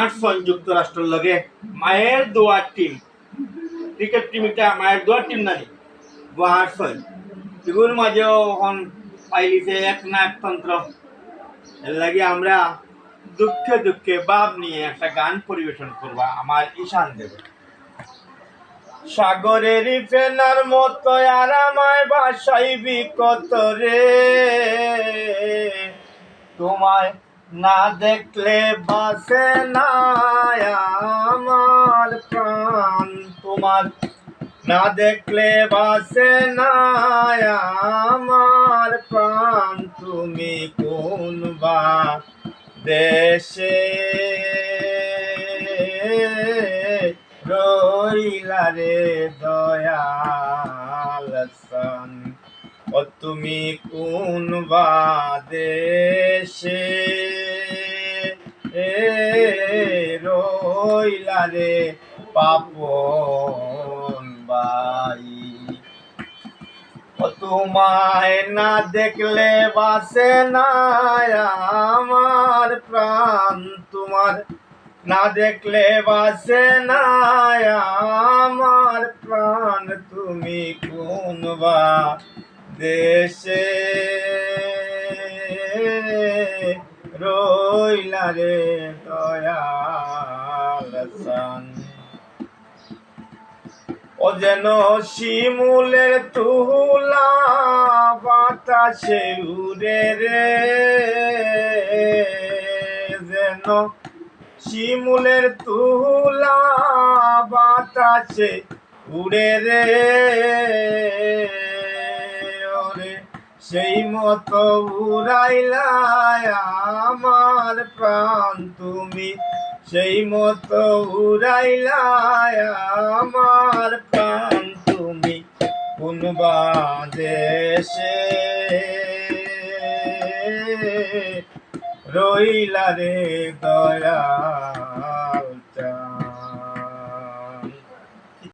আসছেন যুক্তরাষ্ট্রের লগে মায়ের দোয়ার টিম ক্রিকেট টিমটা মায়ের দোয়ার টিম নানি আসছেন এগুলোর মাঝেও এখন পাইলিছে এক না একতন্ত্র এর লাগে আমরা দুঃখে দুঃখে ভাব নিয়ে একটা গান পরিবেশন করবা আমার ঈশান দেব। সাগরের ফেনার মতো আর আমায় ভাসাইবি কত রে, তোমায় না দেখলে বাসে না আমার প্রাণ, তোমার না দেখলে বাসে না আমার প্রাণ, তুমি কোন বা দেশে রইলা রে দয়াল সান, ও তুমি কোন বা দেশে রইলা রে পাপন বাই, ও তোমায় না দেখলে বাসে না আমার প্রাণ, তোমার না দেখলে বাসে না আমার প্রাণ, তুমি কোন বা দেশে রইলা রে দয়াল সান, ও যেন শিমুলের তুলা বাতাসে উড়ে রে, যেন শিমুলের তুলা বাতাসে উড়ে রে, ওরে সেই মতো উড়াইলা আমার প্রাণ, তুমি সেই মতো উড়াইলা আমার প্রাণ, তুমি কোন বা দেশে রইলা রে দয়াল।